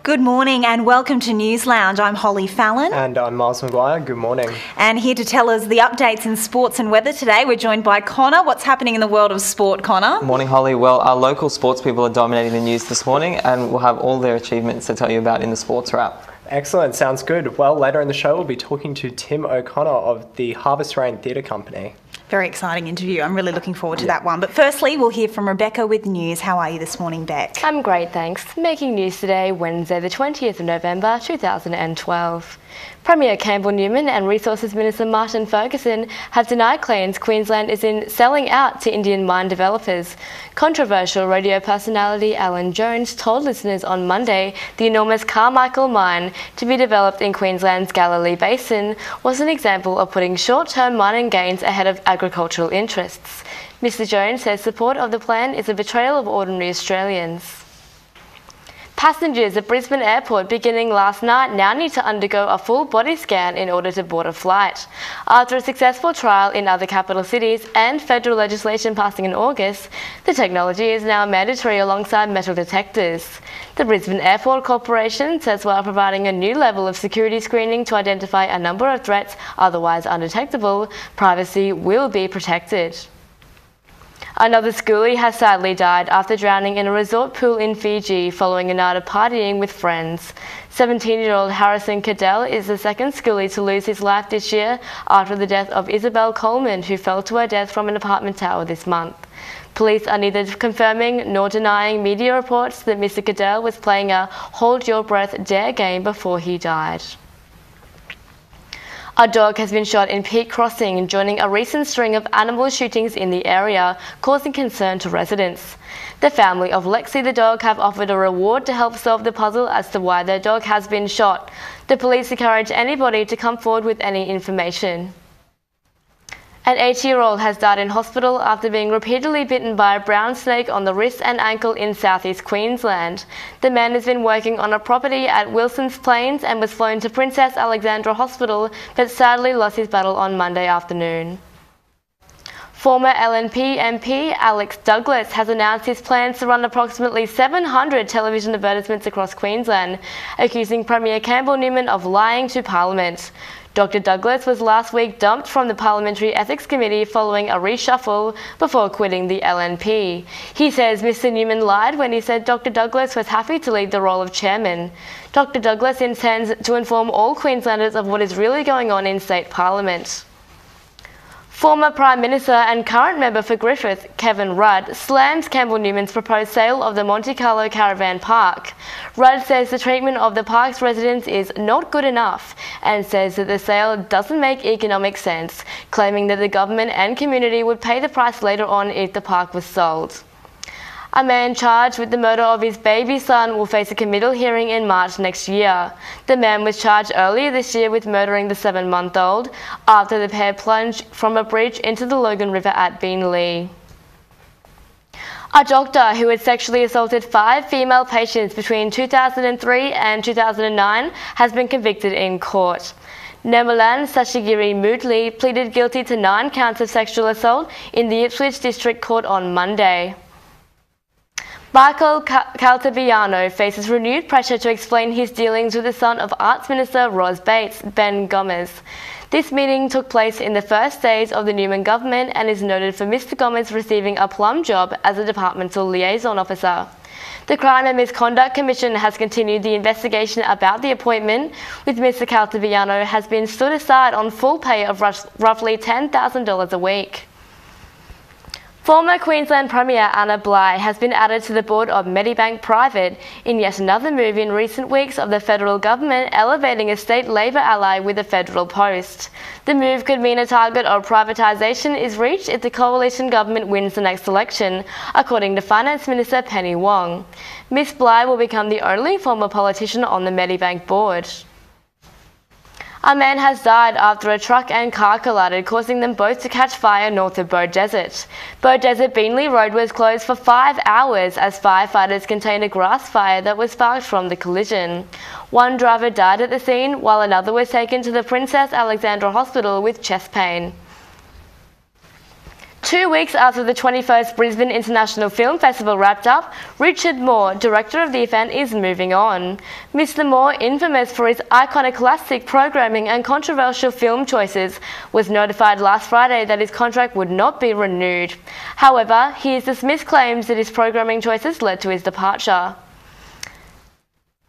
Good morning and welcome to News Lounge. I'm Holly Fallon. And I'm Miles Maguire. Good morning. And here to tell us the updates in sports and weather today, we're joined by Connor. What's happening in the world of sport, Connor? Morning, Holly. Well, our local sports people are dominating the news this morning, and we'll have all their achievements to tell you about in the sports wrap. Excellent. Sounds good. Well, later in the show, we'll be talking to Tim O'Connor of the Harvest Rain Theatre Company. Very exciting interview. I'm really looking forward to that one. But firstly, we'll hear from Rebecca with news. How are you this morning, Beck? I'm great, thanks. Making news today, Wednesday the 20th of November 2012. Premier Campbell Newman and Resources Minister Martin Ferguson have denied claims Queensland is in selling out to Indian mine developers. Controversial radio personality Alan Jones told listeners on Monday the enormous Carmichael mine to be developed in Queensland's Galilee Basin was an example of putting short-term mining gains ahead of agricultural interests. Mr Jones says support of the plan is a betrayal of ordinary Australians. Passengers at Brisbane Airport beginning last night now need to undergo a full body scan in order to board a flight. After a successful trial in other capital cities and federal legislation passing in August, the technology is now mandatory alongside metal detectors. The Brisbane Airport Corporation says while providing a new level of security screening to identify a number of threats otherwise undetectable, privacy will be protected. Another schoolie has sadly died after drowning in a resort pool in Fiji following a night of partying with friends. 17-year-old Harrison Cadell is the second schoolie to lose his life this year after the death of Isabel Coleman, who fell to her death from an apartment tower this month. Police are neither confirming nor denying media reports that Mr Cadell was playing a hold your breath dare game before he died. A dog has been shot in Peak Crossing, joining a recent string of animal shootings in the area, causing concern to residents. The family of Lexi the dog have offered a reward to help solve the puzzle as to why their dog has been shot. The police encourage anybody to come forward with any information. An 80-year-old has died in hospital after being repeatedly bitten by a brown snake on the wrist and ankle in southeast Queensland. The man has been working on a property at Wilson's Plains and was flown to Princess Alexandra Hospital, but sadly lost his battle on Monday afternoon. Former LNP MP Alex Douglas has announced his plans to run approximately 700 television advertisements across Queensland, accusing Premier Campbell Newman of lying to Parliament. Dr Douglas was last week dumped from the Parliamentary Ethics Committee following a reshuffle before quitting the LNP. He says Mr Newman lied when he said Dr Douglas was happy to lead the role of chairman. Dr Douglas intends to inform all Queenslanders of what is really going on in state parliament. Former Prime Minister and current member for Griffith, Kevin Rudd, slams Campbell Newman's proposed sale of the Monte Carlo Caravan Park. Rudd says the treatment of the park's residents is not good enough and says that the sale doesn't make economic sense, claiming that the government and community would pay the price later on if the park was sold. A man charged with the murder of his baby son will face a committal hearing in March next year. The man was charged earlier this year with murdering the 7-month-old after the pair plunged from a bridge into the Logan River at Beenleigh. A doctor who had sexually assaulted 5 female patients between 2003 and 2009 has been convicted in court. Nemalan Sashigiri Moodley pleaded guilty to 9 counts of sexual assault in the Ipswich District Court on Monday. Michael Caltabiano faces renewed pressure to explain his dealings with the son of Arts Minister Ros Bates, Ben Gomez. This meeting took place in the first days of the Newman government and is noted for Mr Gomez receiving a plum job as a departmental liaison officer. The Crime and Misconduct Commission has continued the investigation about the appointment, with Mr Caltabiano has been stood aside on full pay of roughly $10,000 a week. Former Queensland Premier Anna Bligh has been added to the board of Medibank Private in yet another move in recent weeks of the federal government elevating a state Labor ally with a federal post. The move could mean a target of privatisation is reached if the coalition government wins the next election, according to Finance Minister Penny Wong. Ms Bligh will become the only former politician on the Medibank board. A man has died after a truck and car collided, causing them both to catch fire north of Bow Desert. Bow Desert Beenleigh Road was closed for 5 hours as firefighters contained a grass fire that was sparked from the collision. One driver died at the scene, while another was taken to the Princess Alexandra Hospital with chest pain. 2 weeks after the 21st Brisbane International Film Festival wrapped up, Richard Moore, director of the event, is moving on. Mr. Moore, infamous for his iconoclastic programming and controversial film choices, was notified last Friday that his contract would not be renewed. However, he has dismissed claims that his programming choices led to his departure.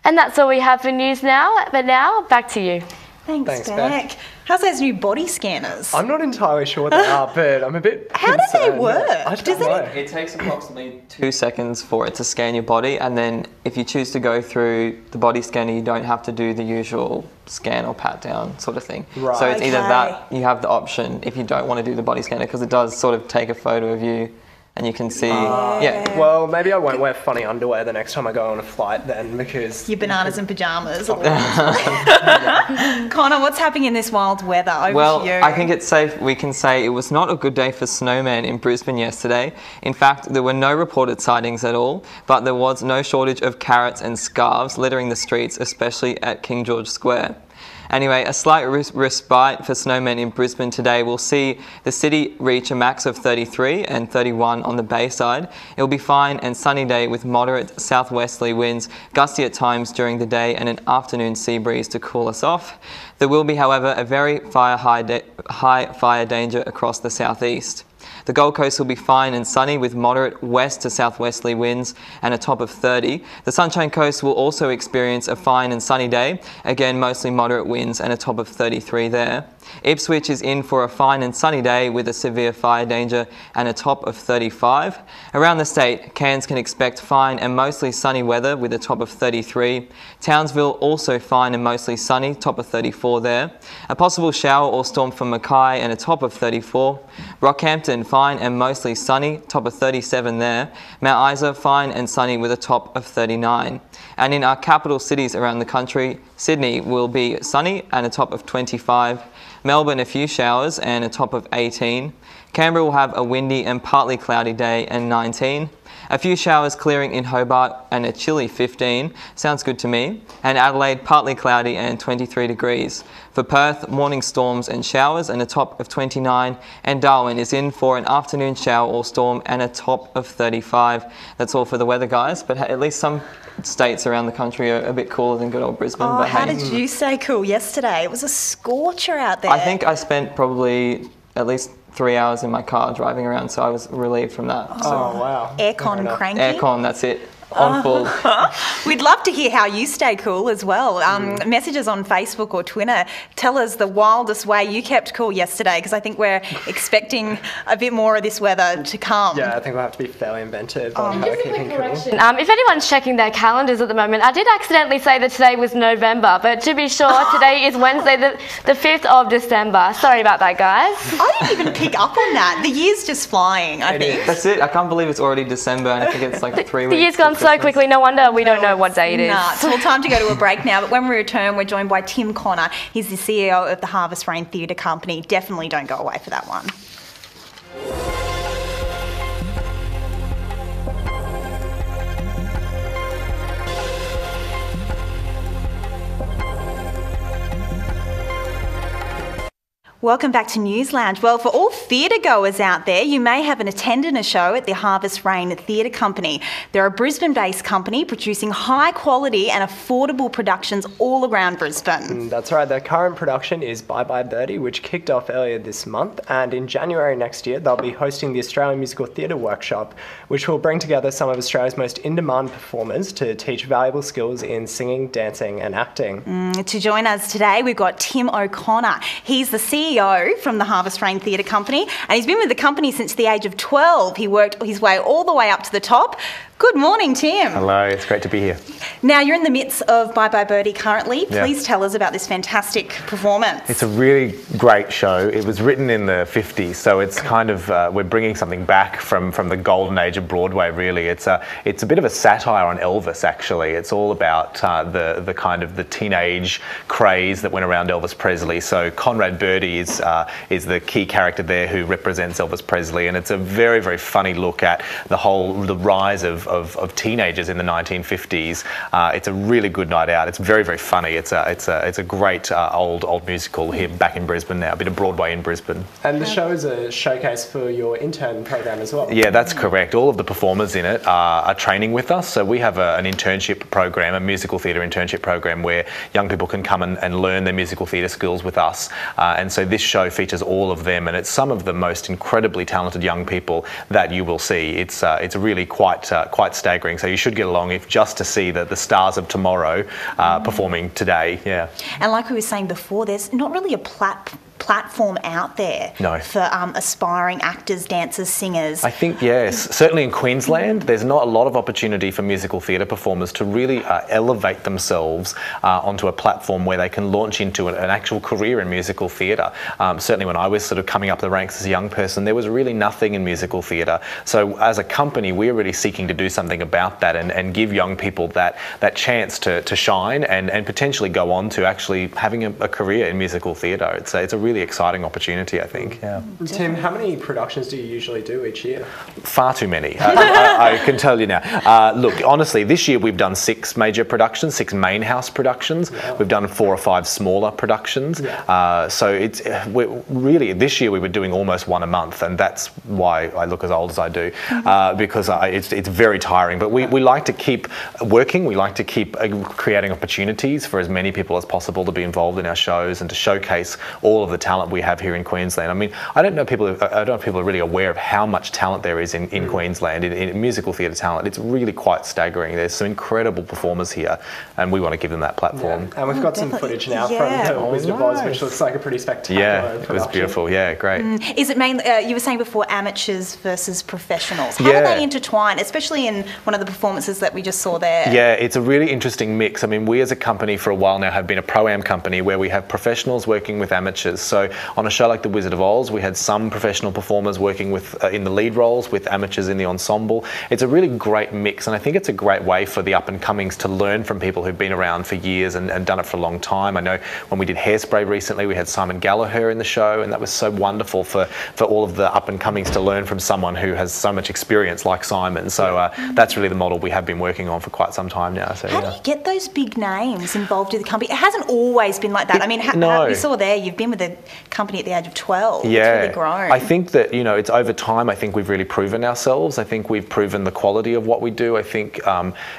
And that's all we have for news now, but now back to you. Thanks, Beck. Beck. How's those new body scanners? I'm not entirely sure what they are, but I'm a bit How do they concerned. work? I don't know. It takes approximately 2 seconds for it to scan your body, and then if you choose to go through the body scanner, you don't have to do the usual scan or pat down sort of thing. Right. So it's either Okay. that, you have the option if you don't want to do the body scanner, because it does sort of take a photo of you and you can see, yeah. Well, maybe I won't wear funny underwear the next time I go on a flight then, because... Your bananas and pyjamas. Connor, what's happening in this wild weather? Over Well, to you. I think it's safe we can say it was not a good day for snowmen in Brisbane yesterday. In fact, there were no reported sightings at all, but there was no shortage of carrots and scarves littering the streets, especially at King George Square. Anyway, a slight respite for snowmen in Brisbane today will see the city reach a max of 33 and 31 on the Bayside. It will be fine and sunny day with moderate southwesterly winds, gusty at times during the day, and an afternoon sea breeze to cool us off. There will be, however, a very high fire danger across the southeast. The Gold Coast will be fine and sunny with moderate west to southwesterly winds and a top of 30. The Sunshine Coast will also experience a fine and sunny day, again mostly moderate winds and a top of 33 there. Ipswich is in for a fine and sunny day with a severe fire danger and a top of 35. Around the state, Cairns can expect fine and mostly sunny weather with a top of 33. Townsville also fine and mostly sunny, top of 34 there. A possible shower or storm for Mackay and a top of 34. Rockhampton fine and mostly sunny, top of 37 there. Mount Isa fine and sunny with a top of 39. And in our capital cities around the country, Sydney will be sunny and a top of 25. Melbourne a few showers and a top of 18. Canberra will have a windy and partly cloudy day and 19. A few showers clearing in Hobart and a chilly 15. Sounds good to me. And Adelaide partly cloudy and 23 degrees. For Perth, morning storms and showers and a top of 29. And Darwin is in for an afternoon shower or storm and a top of 35. That's all for the weather, guys. But at least some states around the country are a bit cooler than good old Brisbane. Oh, but how hey, did you stay cool yesterday? It was a scorcher out there. I think I spent probably at least 3 hours in my car driving around, so I was relieved from that. So, Oh, wow. Aircon cranky. aircon, that's it. On full. We'd love to hear how you stay cool as well. Messages on Facebook or Twitter. Tell us the wildest way you kept cool yesterday, because I think we're expecting a bit more of this weather to come. Yeah, I think we'll have to be fairly inventive on how we're keeping cool. If anyone's checking their calendars at the moment, I did accidentally say that today was November, but to be sure, today is Wednesday, the 5th of December. Sorry about that, guys. I didn't even pick up on that. The year's just flying, I think. That's it. I can't believe it's already December, and I think it's like 3 weeks. The year's gone to so Christmas. quickly, no wonder we don't know what day it is. Nuts. Well, time to go to a break now. But when we return, we're joined by Tim Connor. He's the CEO of the Harvest Rain Theatre Company. Definitely don't go away for that one. Welcome back to News Lounge. Well, for all theatre goers out there, you may have attended a show at the Harvest Rain Theatre Company. They're a Brisbane-based company producing high-quality and affordable productions all around Brisbane. That's right. Their current production is Bye Bye Birdie, which kicked off earlier this month, and in January next year they'll be hosting the Australian Musical Theatre Workshop, which will bring together some of Australia's most in-demand performers to teach valuable skills in singing, dancing and acting. To join us today, we've got Tim O'Connor. He's the CEO from the Harvest Rain Theatre Company, and he's been with the company since the age of 12. He worked his way all the way up to the top. Good morning, Tim. Hello, it's great to be here. Now, you're in the midst of Bye Bye Birdie currently. Yeah. Please tell us about this fantastic performance. It's a really great show. It was written in the 50s, so it's kind of, we're bringing something back from the golden age of Broadway, really. It's a bit of a satire on Elvis, actually. It's all about the kind of the teenage craze that went around Elvis Presley. So Conrad Birdie is the key character there who represents Elvis Presley, and it's a very, very funny look at the rise of of teenagers in the 1950s. It's a really good night out. It's very, very funny. It's a great old musical here back in Brisbane now, a bit of Broadway in Brisbane. And the show is a showcase for your intern program as well. Yeah, that's correct. All of the performers in it are training with us. So we have an internship program, a musical theatre internship program, where young people can come and learn their musical theatre skills with us. And so this show features all of them, and it's some of the most incredibly talented young people that you will see. It's really quite staggering. So you should get along if just to see the stars of tomorrow performing today. Yeah. And like we were saying before, there's not really a platform out there for aspiring actors, dancers, singers. I think, yes, certainly in Queensland, there's not a lot of opportunity for musical theatre performers to really elevate themselves onto a platform where they can launch into an actual career in musical theatre. Certainly when I was sort of coming up the ranks as a young person, there was really nothing in musical theatre. So as a company, we're really seeking to do something about that and give young people that chance to shine and potentially go on to actually having a career in musical theatre. It's a really exciting opportunity, I think. Yeah. Tim, how many productions do you usually do each year? Far too many. I can tell you now. Look, honestly, this year we've done 6 major productions, 6 main house productions. Wow. We've done 4 or 5 smaller productions. Yeah. So really this year we were doing almost 1 a month, and that's why I look as old as I do, because it's very tiring. But we like to keep working. We like to keep creating opportunities for as many people as possible to be involved in our shows and to showcase all of the talent we have here in Queensland. I mean, I don't know if people are really aware of how much talent there is in Queensland, in musical theatre talent. It's really quite staggering. There's some incredible performers here, and we want to give them that platform. Yeah. And we've got some footage now from the Wizard of Oz, which looks like a pretty spectacular production. It was beautiful. Yeah, great. Is it mainly, you were saying before, amateurs versus professionals? How do they intertwine, especially in one of the performances that we just saw there? Yeah, it's a really interesting mix. I mean, we as a company for a while now have been a pro-am company where we have professionals working with amateurs. So on a show like The Wizard of Oz, we had some professional performers working with in the lead roles with amateurs in the ensemble. It's a really great mix, and I think it's a great way for the up-and-comings to learn from people who've been around for years and done it for a long time. I know when we did Hairspray recently, we had Simon Gallagher in the show, and that was so wonderful for all of the up-and-comings to learn from someone who has so much experience like Simon. So that's really the model we have been working on for quite some time now. So, how do you get those big names involved with the company? It hasn't always been like that. I mean, we saw there, you've been with the company at the age of 12. Yeah, it's really grown. I think that, it's over time, I think we've really proven ourselves. I think we've proven the quality of what we do. I think,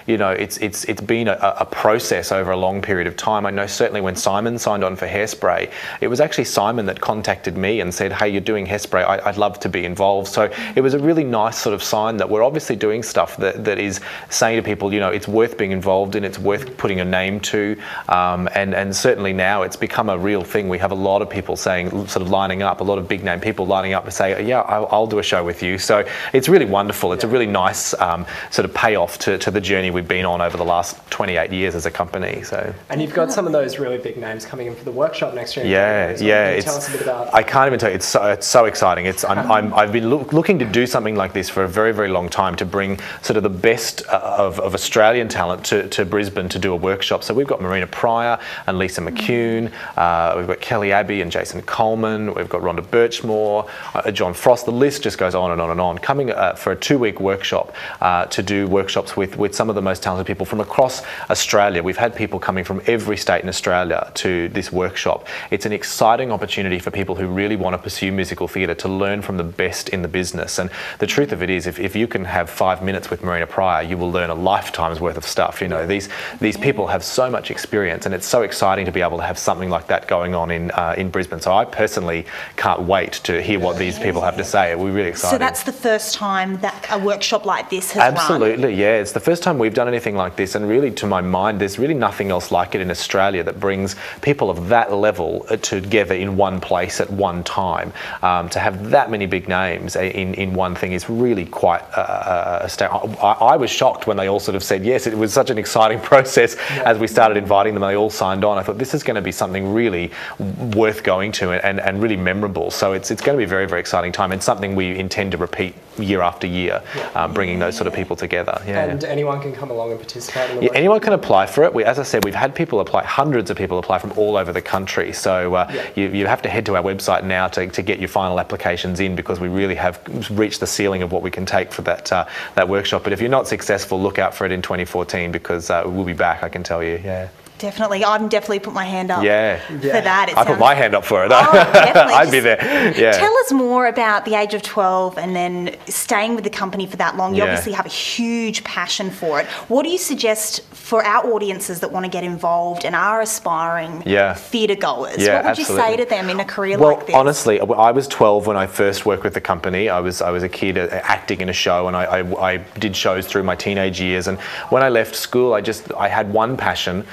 it's been a process over a long period of time. I know certainly when Simon signed on for Hairspray, it was actually Simon that contacted me and said, hey, you're doing Hairspray, I'd love to be involved. So it was a really nice sort of sign that we're obviously doing stuff that is saying to people, it's worth being involved in, it's worth putting a name to, and certainly now it's become a real thing. We have a lot of people saying, sort of lining up, a lot of big name people lining up to say, yeah, I'll do a show with you. So it's really wonderful. It's a really nice sort of payoff to the journey we've been on over the last 28 years as a company. So. And you've got some of those really big names coming in for the workshop next year. Yeah. Can you tell us a bit about? I can't even tell you. It's so exciting. I've been looking to do something like this for a very, very long time, to bring sort of the best of Australian talent to Brisbane to do a workshop. So we've got Marina Pryor and Lisa McCune. We've got Kelly Abbey and Jason Coleman. We've got Rhonda Birchmore, John Frost. The list just goes on and on and on. Coming for a 2-week workshop to do workshops with some of the most talented people from across Australia. We've had people coming from every state in Australia to this workshop. It's an exciting opportunity for people who really want to pursue musical theatre to learn from the best in the business. And the truth of it is, if you can have 5 minutes with Marina Pryor, you will learn a lifetime's worth of stuff. These people have so much experience, and it's so exciting to be able to have something like that going on in Brisbane. So I personally can't wait to hear what these people have to say. We're really excited. So that's the first time that a workshop like this has Absolutely, run? Yeah. It's the first time we've done anything like this, and really, to my mind, there's really nothing else like it in Australia that brings people of that level together in one place at one time. To have that many big names in one thing is really quite astounding. I was shocked when they all sort of said yes. It was such an exciting process as we started inviting them. They all signed on. I thought this is going to be something really worth going going to and really memorable. So it's going to be a very, very exciting time, and something we intend to repeat year after year, bringing those sort of people together. Yeah. And anyone can come along and participate in the workshop? Anyone can apply for it. As I said, we've had people apply, hundreds of people apply from all over the country. So you have to head to our website now to get your final applications in, because we really have reached the ceiling of what we can take for that workshop. But if you're not successful, look out for it in 2014, because we'll be back, I can tell you. Yeah. Definitely. I've definitely put my hand up for that. I put my hand up for it. Oh, definitely. I'd be there. Yeah. Tell us more about the age of 12 and then staying with the company for that long. You obviously have a huge passion for it. What do you suggest for our audiences that want to get involved and are aspiring theatre goers? What would you say to them in a career like this? Well, honestly, I was 12 when I first worked with the company. I was a kid acting in a show, and I did shows through my teenage years. And when I left school, I had one passion.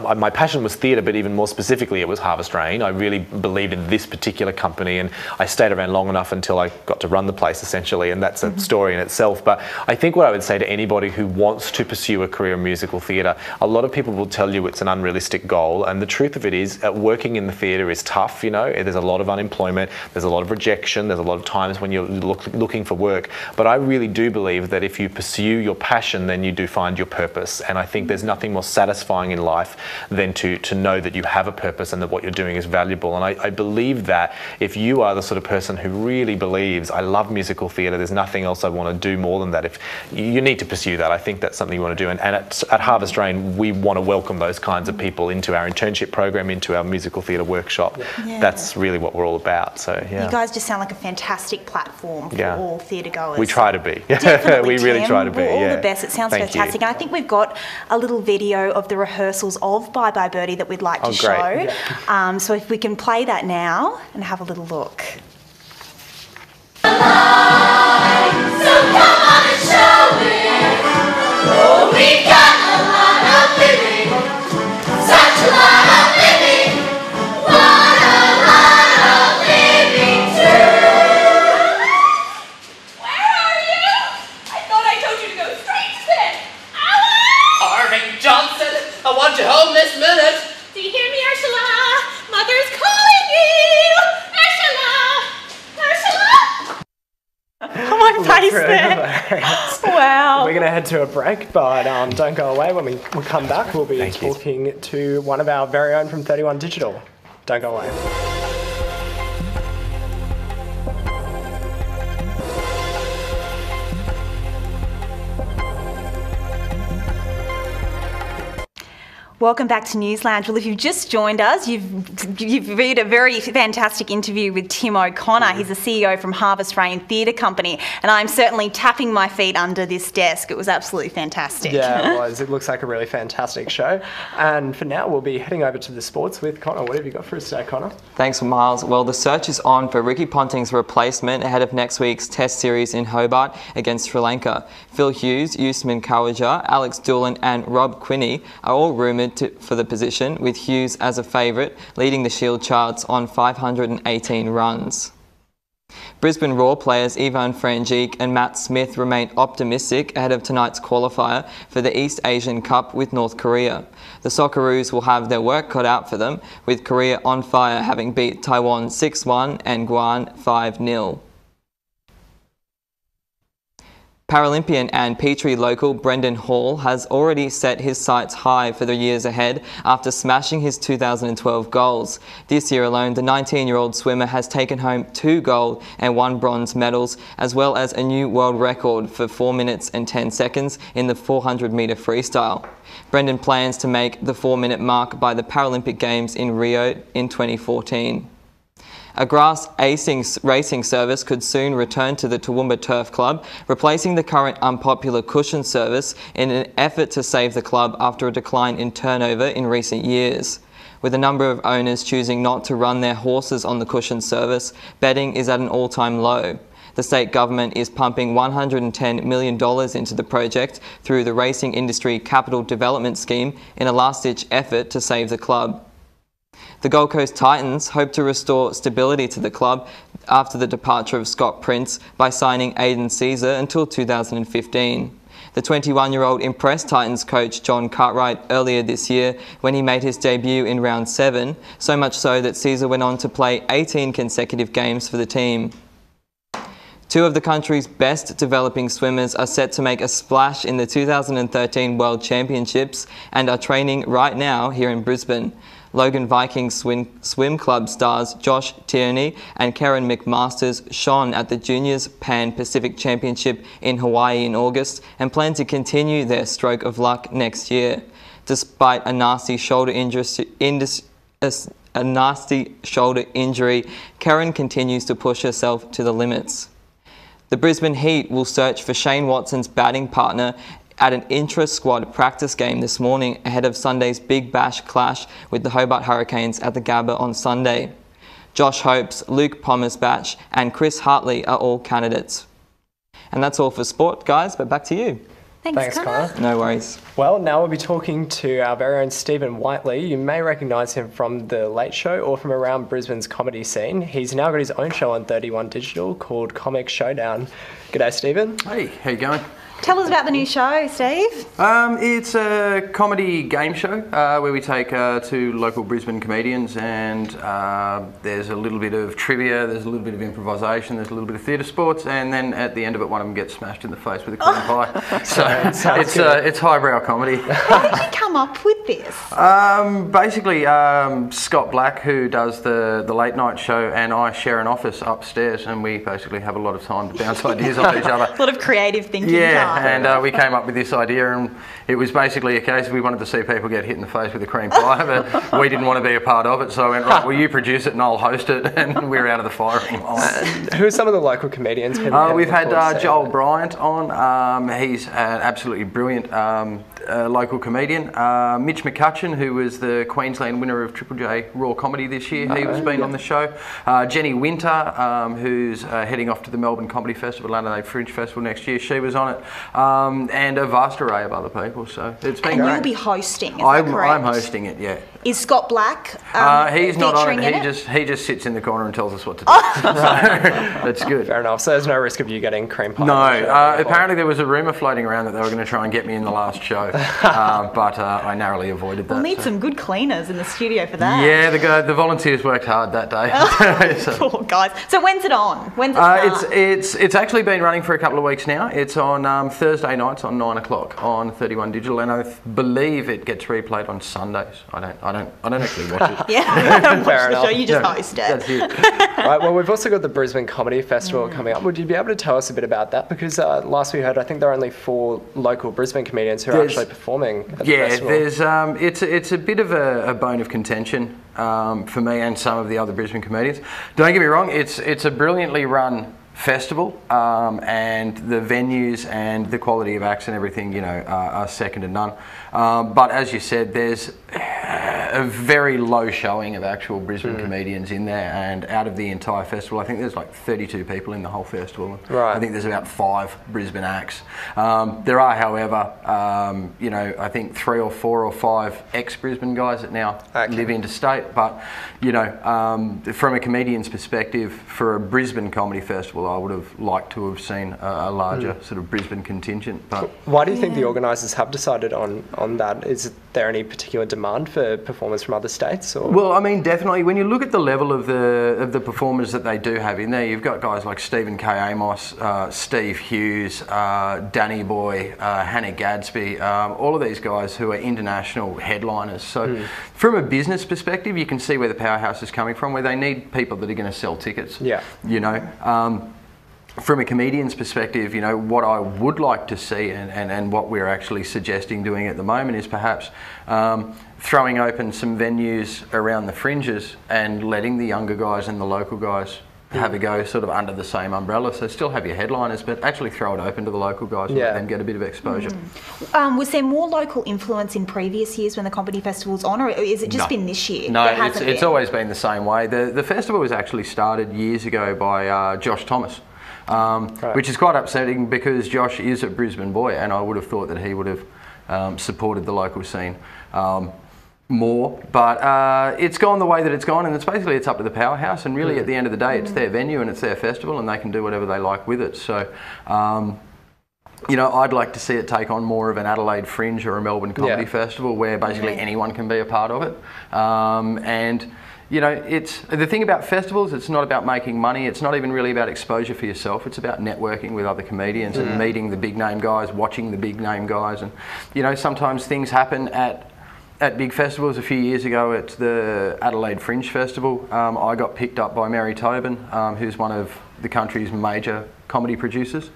My passion was theatre, but even more specifically, it was Harvest Rain. I really believed in this particular company, and I stayed around long enough until I got to run the place, essentially, and that's a story in itself. But I think what I would say to anybody who wants to pursue a career in musical theatre, a lot of people will tell you it's an unrealistic goal, and the truth of it is, working in the theatre is tough. You know, there's a lot of unemployment, there's a lot of rejection, there's a lot of times when you're looking for work. But I really do believe that if you pursue your passion, then you do find your purpose. And I think there's nothing more satisfying in life than to know that you have a purpose and that what you're doing is valuable. And I believe that if you are the sort of person who really believes, I love musical theatre, there's nothing else I want to do more than that, if you need to pursue that. I think that's something you want to do. And at Harvest Rain, we want to welcome those kinds of people into our internship program, into our musical theatre workshop. That's really what we're all about. So you guys just sound like a fantastic platform for all theatre goers. We try to be. Definitely, we really try to be. All the best. It sounds fantastic. And I think we've got a little video of the rehearsals of Bye Bye Birdie that we'd like to show. So if we can play that now and have a little look. So come on and show it. Oh, we got a lot of living, such a lot of living, what a lot of living too. Where are you? I thought I told you to go straight to bed. Harvey Johnson, I want you home this minute. Do you hear me, Ursula? Mother's calling you! Ursula! Ursula! Oh, my face there. Wow. We're going to head to a break, but don't go away. When we come back, we'll be talking to one of our very own from 31 Digital. Don't go away. Welcome back to News Lounge. Well, if you've just joined us, you've read a very fantastic interview with Tim O'Connor. He's the CEO from Harvest Rain Theatre Company, and I'm certainly tapping my feet under this desk. It was absolutely fantastic. Yeah, it was. It looks like a really fantastic show. And for now, we'll be heading over to the sports with Connor. What have you got for us today, Connor? Thanks, Miles. Well, the search is on for Ricky Ponting's replacement ahead of next week's Test series in Hobart against Sri Lanka. Phil Hughes, Usman Khawaja, Alex Doolan and Rob Quinney are all rumoured for the position, with Hughes as a favourite, leading the Shield charts on 518 runs. Brisbane Roar players Ivan Franjic and Matt Smith remain optimistic ahead of tonight's qualifier for the East Asian Cup with North Korea. The Socceroos will have their work cut out for them, with Korea on fire, having beat Taiwan 6-1 and Guam 5-0. Paralympian and Petrie local Brendan Hall has already set his sights high for the years ahead after smashing his 2012 goals. This year alone, the 19-year-old swimmer has taken home 2 gold and 1 bronze medals, as well as a new world record for 4 minutes and 10 seconds in the 400-metre freestyle. Brendan plans to make the 4-minute mark by the Paralympic Games in Rio in 2014. A grass racing service could soon return to the Toowoomba Turf Club, replacing the current unpopular cushion service in an effort to save the club after a decline in turnover in recent years. With a number of owners choosing not to run their horses on the cushion service, betting is at an all-time low. The state government is pumping $110 million into the project through the Racing Industry Capital Development Scheme in a last-ditch effort to save the club. The Gold Coast Titans hope to restore stability to the club after the departure of Scott Prince by signing Aidan Caesar until 2015. The 21-year-old impressed Titans coach John Cartwright earlier this year when he made his debut in round 7, so much so that Caesar went on to play 18 consecutive games for the team. Two of the country's best developing swimmers are set to make a splash in the 2013 World Championships and are training right now here in Brisbane. Logan Vikings Swim Club stars Josh Tierney and Karen McMasters shone at the Juniors Pan Pacific Championship in Hawaii in August and plan to continue their stroke of luck next year. Despite a nasty shoulder injury, Karen continues to push herself to the limits. The Brisbane Heat will search for Shane Watson's batting partner at an intra-squad practice game this morning ahead of Sunday's Big Bash clash with the Hobart Hurricanes at the Gabba on Sunday. Josh Hopes, Luke Pommersbach and Chris Hartley are all candidates. And that's all for sport, guys, but back to you. Thanks, Connor. No worries. Well, now we'll be talking to our very own Stephen Whiteley. You may recognise him from The Late Show or from around Brisbane's comedy scene. He's now got his own show on 31 Digital called Comic Showdown. G'day, Stephen. Hey, how you going? Tell us about the new show, Steve. It's a comedy game show where we take two local Brisbane comedians and there's a little bit of trivia, there's a little bit of improvisation, there's a little bit of theatre sports, and then at the end of it one of them gets smashed in the face with a cream pie. So it's highbrow comedy. How did you come up with this? Basically, Scott Black, who does the late night show, and I share an office upstairs, and we basically have a lot of time to bounce ideas off each other. A lot of creative thinking. Yeah. And we came up with this idea, and it was basically a case we wanted to see people get hit in the face with a cream pie, but we didn't want to be a part of it, so I went, right, well, you produce it and I'll host it, and we're out of the firing line. Who are some of the local comedians? We've had Joel Bryant on. He's an absolutely brilliant local comedian. Mitch McCutcheon, who was the Queensland winner of Triple J Raw Comedy this year, he was been on the show. Jenny Winter, who's heading off to the Melbourne Comedy Festival, Adelaide Fringe Festival next year, she was on it. And a vast array of other people, so it's been great. You'll be hosting, is that correct? I'm hosting it, yeah. Is Scott Black he's not on it. He just sits in the corner and tells us what to do. So that's good. Fair enough. So there's no risk of you getting cream pie? No. Apparently there was a rumour floating around that they were going to try and get me in the last show, but I narrowly avoided that. We'll need some good cleaners in the studio for that. Yeah, the volunteers worked hard that day. Poor guys. So when's it on? When's it start? It's actually been running for a couple of weeks now. It's on Thursday nights on 9 o'clock on 31 Digital, and I believe it gets replayed on Sundays. I don't actually watch it. Yeah, I don't watch the enough. show, you just host it. That's it. Right, well, we've also got the Brisbane Comedy Festival coming up. Would you be able to tell us a bit about that? Because last we heard, I think there are only 4 local Brisbane comedians who are actually performing at the festival. It's a bit of a bone of contention for me and some of the other Brisbane comedians. Don't get me wrong, it's a brilliantly run festival, and the venues and the quality of acts and everything, are second to none. But as you said, there's a very low showing of actual Brisbane comedians in there, and out of the entire festival, I think there's like 32 people in the whole festival. Right. I think there's about 5 Brisbane acts. There are, however, I think 3 or 4 or 5 ex-Brisbane guys that now live interstate. But, from a comedian's perspective, for a Brisbane comedy festival, I would have liked to have seen a larger sort of Brisbane contingent. But why do you think the organisers have decided on that? Is there any particular demand for performers from other states? Or? Well, I mean, definitely. When you look at the level of the performers that they do have in there, you've got guys like Stephen K. Amos, Steve Hughes, Danny Boy, Hannah Gadsby, all of these guys who are international headliners. So from a business perspective, you can see where the powerhouse is coming from, where they need people that are going to sell tickets. Yeah. From a comedian's perspective, what I would like to see and what we're actually suggesting doing at the moment is perhaps throwing open some venues around the fringes and letting the younger guys and the local guys have a go sort of under the same umbrella. So still have your headliners, but actually throw it open to the local guys and let them get a bit of exposure. Was there more local influence in previous years when the comedy festival's on, or is it just been this year? No, it's always been the same way. The festival was actually started years ago by Josh Thomas. Which is quite upsetting because Josh is a Brisbane boy, and I would have thought that he would have supported the local scene more, but it's gone the way that it's gone, and it's up to the powerhouse, and really at the end of the day it's their venue and it's their festival and they can do whatever they like with it. So you know, I'd like to see it take on more of an Adelaide Fringe or a Melbourne Comedy Festival where basically anyone can be a part of it. And you know, it's the thing about festivals, it's not about making money, it's not even really about exposure for yourself, it's about networking with other comedians and meeting the big name guys, watching the big name guys. And you know, sometimes things happen at big festivals. A few years ago at the Adelaide Fringe Festival, I got picked up by Mary Tobin, who's one of the country's major comedy producers.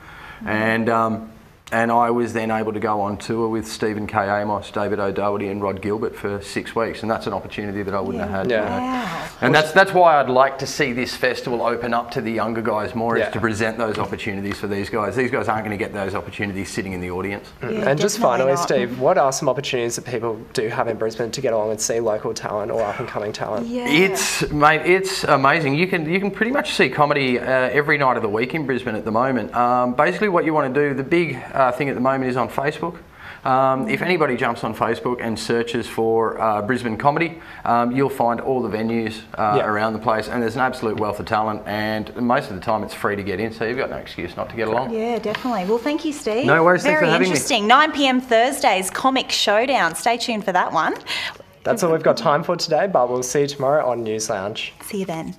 And I was then able to go on tour with Stephen K. Amos, David O'Doherty and Rod Gilbert for 6 weeks, and that's an opportunity that I wouldn't have had. Wow. And that's why I'd like to see this festival open up to the younger guys more, is to present those opportunities for these guys. These guys aren't going to get those opportunities sitting in the audience. And just finally, Steve, what are some opportunities that people do have in Brisbane to get along and see local talent or up-and-coming talent? It's amazing. You can pretty much see comedy every night of the week in Brisbane at the moment. Basically what you want to do, the big thing at the moment is on Facebook. If anybody jumps on Facebook and searches for Brisbane comedy, you'll find all the venues around the place, and there's an absolute wealth of talent, and most of the time it's free to get in, so you've got no excuse not to get along. Yeah, definitely. Well, thank you, Steve. No worries, thanks for having me. Very interesting. 9 p.m. Thursdays, Comic Showdown. Stay tuned for that one. That's all we've got time for today, but we'll see you tomorrow on News Lounge. See you then.